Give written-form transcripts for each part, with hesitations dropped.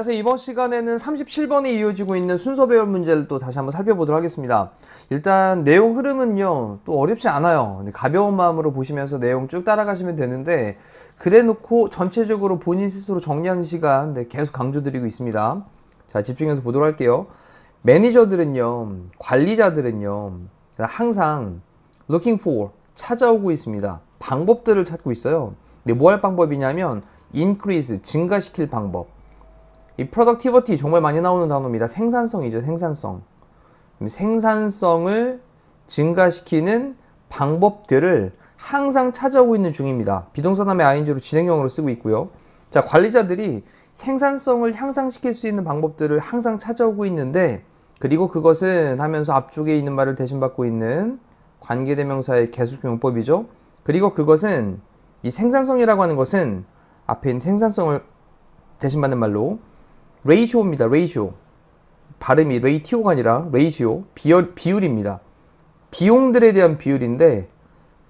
안녕하세요. 이번 시간에는 37번에 이어지고 있는 순서 배열 문제를 또 다시 한번 살펴보도록 하겠습니다. 일단 내용 흐름은요 또 어렵지 않아요. 가벼운 마음으로 보시면서 내용 쭉 따라가시면 되는데, 그래 놓고 전체적으로 본인 스스로 정리하는 시간 계속 강조드리고 있습니다. 자, 집중해서 보도록 할게요. 매니저들은요, 관리자들은요 항상 looking for, 찾아오고 있습니다. 방법들을 찾고 있어요. 근데 뭐 할 방법이냐면 increase, 증가시킬 방법. 이 productivity 정말 많이 나오는 단어입니다. 생산성이죠. 생산성. 생산성을 증가시키는 방법들을 항상 찾아오고 있는 중입니다. 비동사 다음에 ing로 진행형으로 쓰고 있고요. 자, 관리자들이 생산성을 향상시킬 수 있는 방법들을 항상 찾아오고 있는데, 그리고 그것은 하면서 앞쪽에 있는 말을 대신받고 있는 관계대명사의 계속 용법이죠. 그리고 그것은, 이 생산성이라고 하는 것은 앞에 있는 생산성을 대신받는 말로 레이쇼입니다. 레이쇼. 발음이 레이티오가 아니라 레이시오. 비율입니다. 비용들에 대한 비율인데,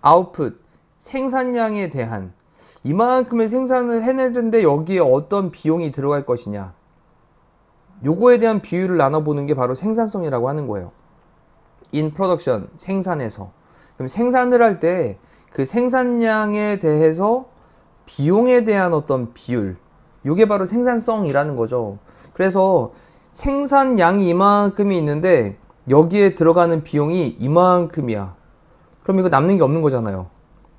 아웃풋, 생산량에 대한, 이만큼의 생산을 해내는데 여기에 어떤 비용이 들어갈 것이냐, 요거에 대한 비율을 나눠보는 게 바로 생산성이라고 하는 거예요. in production, 생산에서. 그럼 생산을 할 때 그 생산량에 대해서 비용에 대한 어떤 비율, 요게 바로 생산성이라는 거죠. 그래서 생산량이 이만큼이 있는데 여기에 들어가는 비용이 이만큼이야. 그럼 이거 남는 게 없는 거잖아요.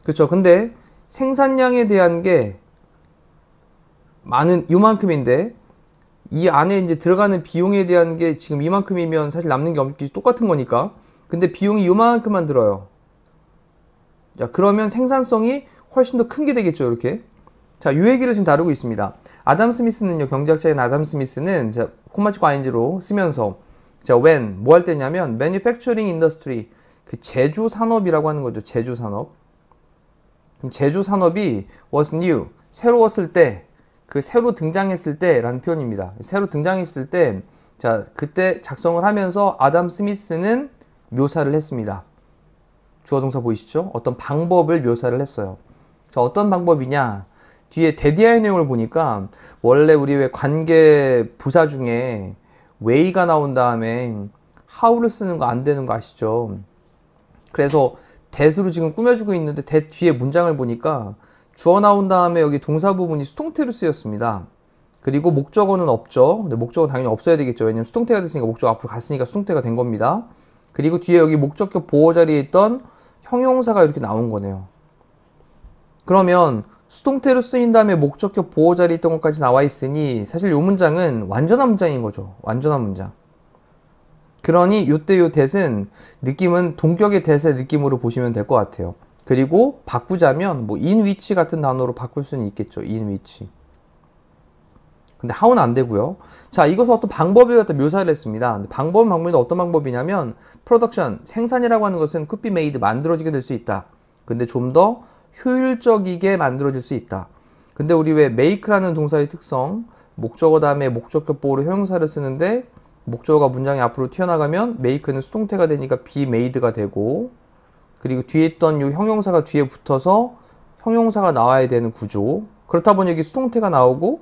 그렇죠? 근데 생산량에 대한 게 많은 요만큼인데 이 안에 이제 들어가는 비용에 대한 게 지금 이만큼이면 사실 남는 게 없기 똑같은 거니까. 근데 비용이 요만큼만 들어요. 자, 그러면 생산성이 훨씬 더 큰 게 되겠죠, 이렇게. 자, 이 얘기를 지금 다루고 있습니다. 아담 스미스는요, 경제학자인 아담 스미스는, 자, 콤마 찍고 ing로 쓰면서, 자, when, 뭐 할 때냐면, manufacturing industry, 그 제조 산업이라고 하는 거죠, 제조 산업. 그럼 제조 산업이 was new, 새로웠을 때, 그 새로 등장했을 때 라는 표현입니다. 새로 등장했을 때, 자, 그때 작성을 하면서 아담 스미스는 묘사를 했습니다. 주어 동사 보이시죠? 어떤 방법을 묘사를 했어요. 자, 어떤 방법이냐? 뒤에 대디아의 내용을 보니까 원래 우리 왜 관계 부사 중에 way가 나온 다음에 how를 쓰는 거 안 되는 거 아시죠? 그래서 that으로 지금 꾸며주고 있는데 that 뒤에 문장을 보니까 주어 나온 다음에 여기 동사 부분이 수동태로 쓰였습니다. 그리고 목적어는 없죠. 근데 목적어 당연히 없어야 되겠죠. 왜냐면 수동태가 됐으니까, 목적 앞으로 갔으니까 수동태가 된 겁니다. 그리고 뒤에 여기 목적격 보호 자리에 있던 형용사가 이렇게 나온 거네요. 그러면 수동태로 쓰인 다음에 목적격 보호 자리에 있던 것까지 나와 있으니 사실 이 문장은 완전한 문장인 거죠. 완전한 문장. 그러니 요때 요 that은 느낌은 동격의 that의 느낌으로 보시면 될 것 같아요. 그리고 바꾸자면 뭐 in which 같은 단어로 바꿀 수는 있겠죠. in which. 근데 how는 안 되고요. 자, 이것은 어떤 방법을 갖다 묘사를 했습니다. 근데 방법은 어떤 방법이냐면 production, 생산이라고 하는 것은 could be made, 만들어지게 될 수 있다. 근데 좀 더 효율적이게 만들어질 수 있다. 근데 우리 왜 make라는 동사의 특성, 목적어 다음에 목적격 보호로 형용사를 쓰는데 목적어가 문장이 앞으로 튀어나가면 make는 수동태가 되니까 be made가 되고, 그리고 뒤에 있던 이 형용사가 뒤에 붙어서 형용사가 나와야 되는 구조. 그렇다 보니 여기 수동태가 나오고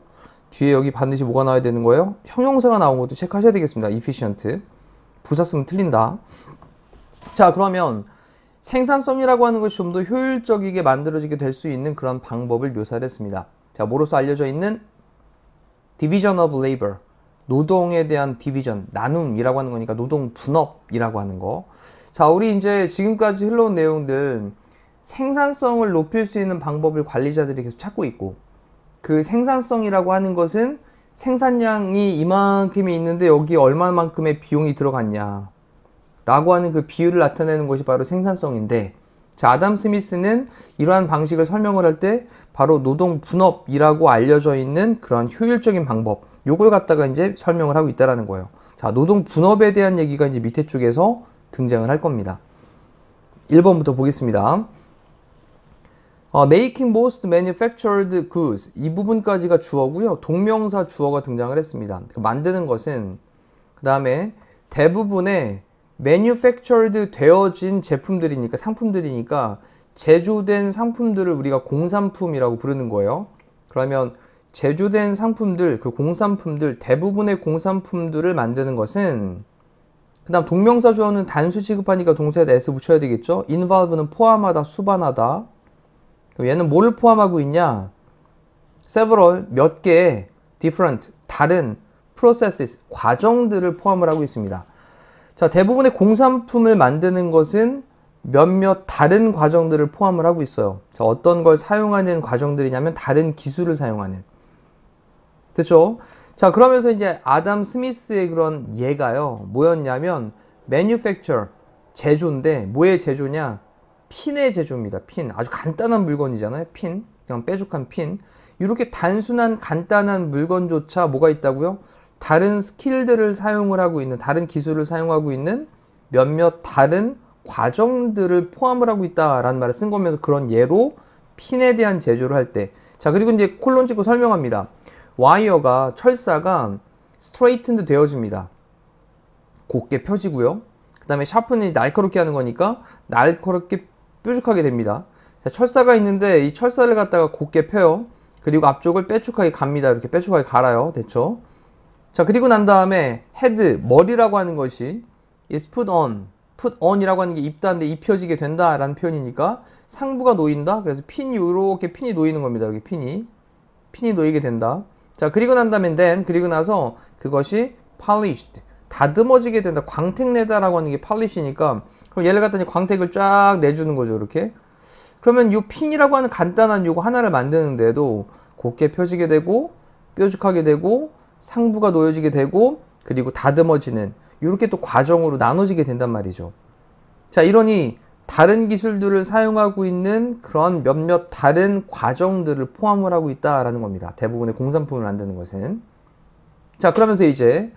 뒤에 여기 반드시 뭐가 나와야 되는 거예요? 형용사가 나온 것도 체크하셔야 되겠습니다. efficient. 부사 쓰면 틀린다. 자, 그러면 생산성이라고 하는 것이 좀 더 효율적이게 만들어지게 될 수 있는 그런 방법을 묘사를 했습니다. 자, 뭐로서 알려져 있는 division of labor, 노동에 대한 디비전, 나눔이라고 하는 거니까 노동 분업이라고 하는 거. 자, 우리 이제 지금까지 흘러온 내용들, 생산성을 높일 수 있는 방법을 관리자들이 계속 찾고 있고, 그 생산성이라고 하는 것은 생산량이 이만큼이 있는데 여기에 얼마만큼의 비용이 들어갔냐 라고 하는 그 비율을 나타내는 것이 바로 생산성인데, 자, 아담 스미스는 이러한 방식을 설명을 할 때 바로 노동 분업이라고 알려져 있는 그런 효율적인 방법, 요걸 갖다가 이제 설명을 하고 있다라는 거예요. 자, 노동 분업에 대한 얘기가 이제 밑에 쪽에서 등장을 할 겁니다. 1번부터 보겠습니다. making most manufactured goods, 이 부분까지가 주어고요. 동명사 주어가 등장을 했습니다. 만드는 것은, 그 다음에 대부분의 manufactured 되어진 제품들이니까, 상품들이니까 제조된 상품들을 우리가 공산품이라고 부르는 거예요. 그러면 제조된 상품들, 그 공산품들, 대부분의 공산품들을 만드는 것은, 그 다음 동명사 주어는 단수 취급하니까 동사에다 s 붙여야 되겠죠. involve는 포함하다, 수반하다. 그럼 얘는 뭐를 포함하고 있냐? several, 몇 개의 different, 다른 processes, 과정들을 포함을 하고 있습니다. 자, 대부분의 공산품을 만드는 것은 몇몇 다른 과정들을 포함을 하고 있어요. 자, 어떤 걸 사용하는 과정들이냐면 다른 기술을 사용하는. 됐죠? 자, 그러면서 이제 아담 스미스의 그런 예가요. 뭐였냐면 manufacture, 제조인데 뭐의 제조냐? 핀의 제조입니다. 핀. 아주 간단한 물건이잖아요. 핀. 그냥 뾰족한 핀. 이렇게 단순한 간단한 물건조차 뭐가 있다고요? 다른 스킬들을 사용을 하고 있는, 다른 기술을 사용하고 있는 몇몇 다른 과정들을 포함을 하고 있다라는 말을 쓴 거면서 그런 예로 핀에 대한 제조를 할 때. 자, 그리고 이제 콜론 찍고 설명합니다. 와이어가, 철사가 스트레이튼드 되어집니다. 곱게 펴지고요. 그 다음에 샤프는 날카롭게 하는 거니까 날카롭게 뾰족하게 됩니다. 자, 철사가 있는데 이 철사를 갖다가 곱게 펴요. 그리고 앞쪽을 빼쭉하게 갑니다. 이렇게 빼쭉하게 갈아요. 됐죠? 자, 그리고 난 다음에 헤드, 머리라고 하는 것이 is put on, put on이라고 하는 게 입다인데 입혀지게 된다라는 표현이니까 상부가 놓인다. 그래서 핀이 이렇게 핀이 놓이는 겁니다. 이렇게 핀이 놓이게 된다. 자, 그리고 난 다음에 then, 그리고 나서 그것이 polished, 다듬어지게 된다. 광택내다라고 하는 게 polish니까 그럼 얘를 갖다 광택을 쫙 내주는 거죠. 이렇게. 그러면 이 핀이라고 하는 간단한 요거 하나를 만드는데도 곱게 펴지게 되고 뾰족하게 되고 상부가 놓여지게 되고 그리고 다듬어지는 이렇게 또 과정으로 나눠지게 된단 말이죠. 자, 이러니 다른 기술들을 사용하고 있는 그런 몇몇 다른 과정들을 포함을 하고 있다라는 겁니다. 대부분의 공산품을 만드는 것은. 자, 그러면서 이제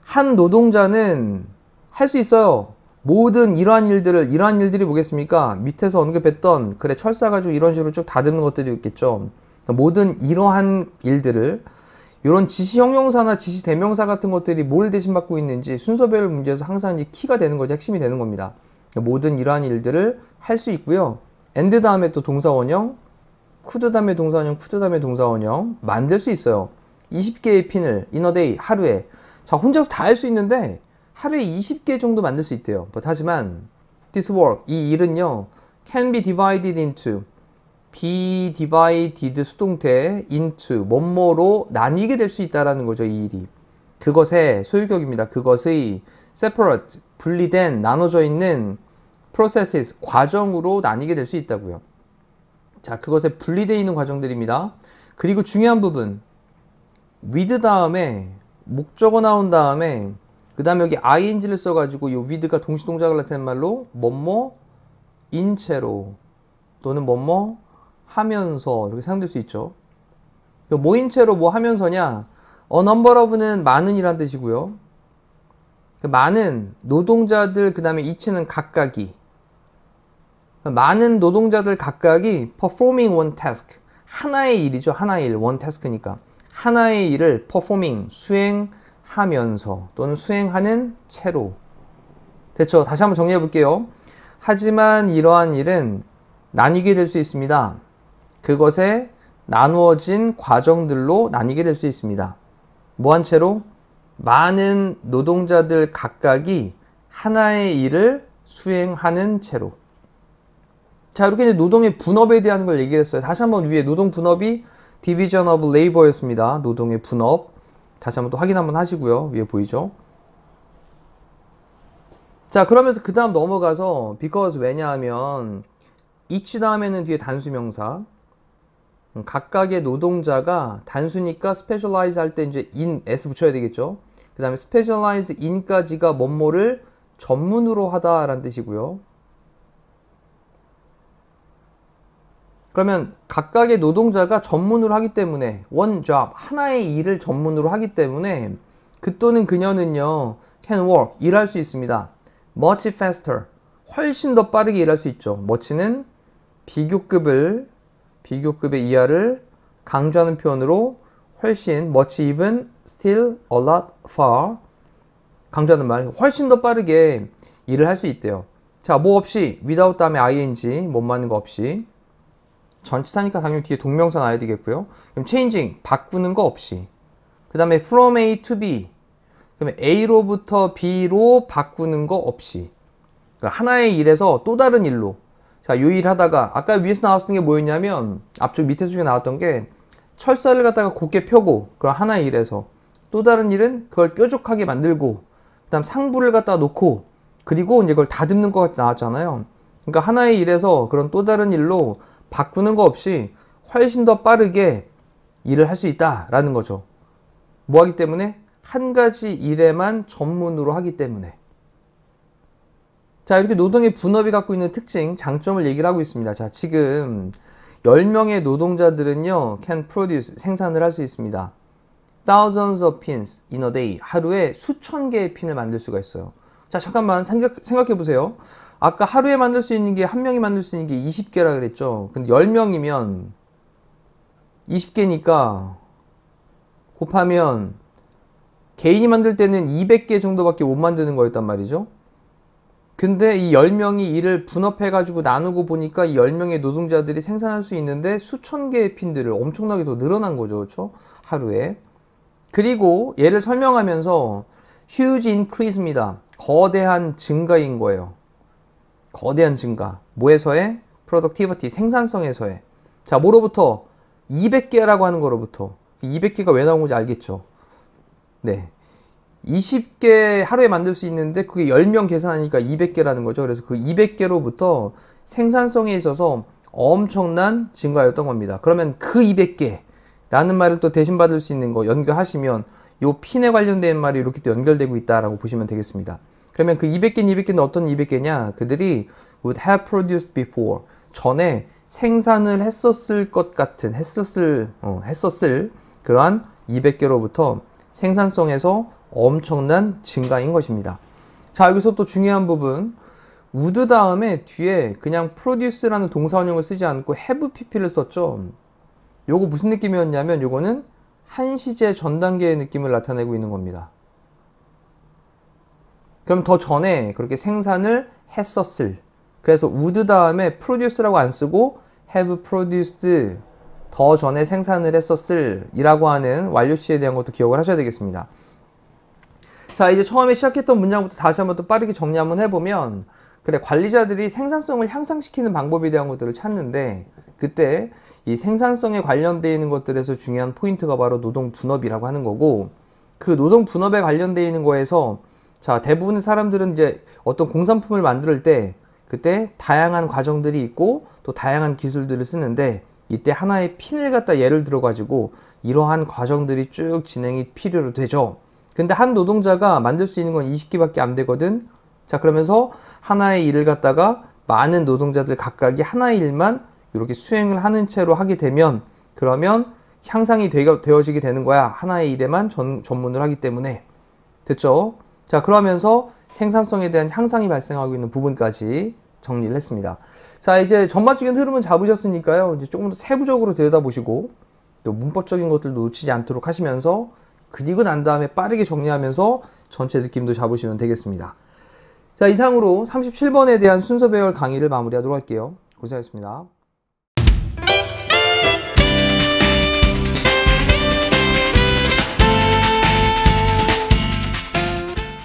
한 노동자는 할 수 있어요. 모든 이러한 일들이 뭐겠습니까? 밑에서 언급했던, 그래, 철사 가지고 이런 식으로 쭉 다듬는 것들이 있겠죠. 모든 이러한 일들을, 이런 지시 형용사나 지시 대명사 같은 것들이 뭘 대신받고 있는지 순서별 문제에서 항상 이제 키가 되는 거죠. 핵심이 되는 겁니다. 모든 이러한 일들을 할 수 있고요. and 다음에 또 동사원형, could 다음에 동사원형, could 다음에 동사원형 만들 수 있어요. 20개의 핀을 in a day, 하루에. 자, 혼자서 다 할 수 있는데 하루에 20개 정도 만들 수 있대요. 하지만 this work, 이 일은요, can be divided into, be divided 수동태 into, 뭐뭐로 나뉘게 될 수 있다라는 거죠. 이 일이. 그것의 소유격입니다. 그것의 separate, 분리된, 나눠져 있는 processes, 과정으로 나뉘게 될 수 있다고요. 자, 그것에 분리되어 있는 과정들입니다. 그리고 중요한 부분, with 다음에 목적어 나온 다음에 그 다음에 여기 ing를 써가지고 이 with가 동시동작을 나타내는 말로 뭐뭐 인채로 또는 뭐뭐 하면서 이렇게 사용될 수 있죠. 뭐인 채로 뭐 하면서냐? a number of는 많은이란 뜻이고요. 많은 노동자들, 그 다음에 each는 각각이, 많은 노동자들 각각이 performing one task, 하나의 일이죠. 하나의 일, one task니까 하나의 일을 performing, 수행하면서 또는 수행하는 채로. 됐죠? 다시 한번 정리해 볼게요. 하지만 이러한 일은 나뉘게 될 수 있습니다. 그것에 나누어진 과정들로 나뉘게 될 수 있습니다. 뭐한 채로? 많은 노동자들 각각이 하나의 일을 수행하는 채로. 자, 이렇게 이제 노동의 분업에 대한 걸 얘기했어요. 다시 한번 위에 노동 분업이 Division of Labor였습니다. 노동의 분업. 다시 한번 또 확인 한번 하시고요. 위에 보이죠? 자, 그러면서 그 다음 넘어가서 because 왜냐하면 each 다음에는 뒤에 단수명사. 각각의 노동자가 단수니까 specialize 할 때 이제 in, s 붙여야 되겠죠. 그 다음에 specialize in까지가 뭐뭐를 전문으로 하다라는 뜻이고요. 그러면 각각의 노동자가 전문으로 하기 때문에 one job, 하나의 일을 전문으로 하기 때문에 그 또는 그녀는요 can work, 일할 수 있습니다. much faster, 훨씬 더 빠르게 일할 수 있죠. much는 비교급의 이하를 강조하는 표현으로 훨씬, much even, still, a lot, far 강조하는 말, 훨씬 더 빠르게 일을 할 수 있대요. 자, 뭐 없이 without 다음에 ing, 못 맞는 거 없이 전치사니까 당연히 뒤에 동명사 나야 되겠고요. 그럼 changing, 바꾸는 거 없이. 그 다음에 from A to B. 그러면 A로부터 B로 바꾸는 거 없이. 그러니까 하나의 일에서 또 다른 일로. 자, 요 일 하다가, 아까 위에서 나왔던 게 뭐였냐면, 앞쪽 밑에 쪽에 나왔던 게, 철사를 갖다가 곧게 펴고, 그럼 하나의 일에서. 또 다른 일은 그걸 뾰족하게 만들고, 그 다음 상부를 갖다 놓고, 그리고 이제 그걸 다듬는 것 같이 나왔잖아요. 그러니까 하나의 일에서 그런 또 다른 일로 바꾸는 거 없이 훨씬 더 빠르게 일을 할 수 있다라는 거죠. 뭐 하기 때문에? 한 가지 일에만 전문으로 하기 때문에. 자, 이렇게 노동의 분업이 갖고 있는 특징, 장점을 얘기를 하고 있습니다. 자, 지금 10명의 노동자들은요, can produce, 생산을 할 수 있습니다. thousands of pins in a day. 하루에 수천 개의 핀을 만들 수가 있어요. 자, 잠깐만 생각해 보세요. 아까 하루에 만들 수 있는 게, 한 명이 만들 수 있는 게 20개라 그랬죠. 근데 10명이면 20개니까 곱하면 개인이 만들 때는 200개 정도밖에 못 만드는 거였단 말이죠. 근데 이 10명이 일을 분업해가지고 나누고 보니까 이 10명의 노동자들이 생산할 수 있는데 수천 개의 핀들을 엄청나게 더 늘어난 거죠. 그렇죠? 하루에. 그리고 얘를 설명하면서 huge increase입니다. 거대한 증가인 거예요. 거대한 증가. 뭐에서의? productivity, 생산성에서의. 자, 뭐로부터? 200개라고 하는 거로부터. 200개가 왜 나온 건지 알겠죠? 네. 20개 하루에 만들 수 있는데 그게 10명 계산하니까 200개라는 거죠. 그래서 그 200개로부터 생산성에 있어서 엄청난 증가였던 겁니다. 그러면 그 200개라는 말을 또 대신 받을 수 있는 거 연결하시면 요 핀에 관련된 말이 이렇게 또 연결되고 있다라고 보시면 되겠습니다. 그러면 그 200개는 어떤 200개냐? 그들이 would have produced before. 전에 생산을 했었을 것 같은, 했었을 그러한 200개로부터 생산성에서 엄청난 증가인 것입니다. 자, 여기서 또 중요한 부분. would 다음에 뒤에 그냥 produce라는 동사원형을 쓰지 않고 have pp를 썼죠. 요거 무슨 느낌이었냐면 요거는 한시제 전 단계의 느낌을 나타내고 있는 겁니다. 그럼 더 전에 그렇게 생산을 했었을. 그래서 would 다음에 produce라고 안 쓰고 have produced, 더 전에 생산을 했었을 이라고 하는 완료시에 대한 것도 기억을 하셔야 되겠습니다. 자, 이제 처음에 시작했던 문장부터 다시 한번 또 빠르게 정리 한번 해보면, 그래, 관리자들이 생산성을 향상시키는 방법에 대한 것들을 찾는데, 그때 이 생산성에 관련되어 있는 것들에서 중요한 포인트가 바로 노동 분업이라고 하는 거고, 그 노동 분업에 관련되어 있는 거에서, 자, 대부분의 사람들은 이제 어떤 공산품을 만들 때, 그때 다양한 과정들이 있고, 또 다양한 기술들을 쓰는데, 이때 하나의 핀을 갖다 예를 들어가지고, 이러한 과정들이 쭉 진행이 필요로 되죠. 근데 한 노동자가 만들 수 있는 건 20개밖에 안 되거든. 자, 그러면서 하나의 일을 갖다가 많은 노동자들 각각이 하나의 일만 이렇게 수행을 하는 채로 하게 되면, 그러면 향상이 되어지게 되는 거야. 하나의 일에만 전문을 하기 때문에. 됐죠? 자, 그러면서 생산성에 대한 향상이 발생하고 있는 부분까지 정리를 했습니다. 자, 이제 전반적인 흐름은 잡으셨으니까요. 이제 조금 더 세부적으로 들여다보시고, 또 문법적인 것들도 놓치지 않도록 하시면서, 그리고 난 다음에 빠르게 정리하면서 전체 느낌도 잡으시면 되겠습니다. 자, 이상으로 37번에 대한 순서 배열 강의를 마무리하도록 할게요. 고생하셨습니다.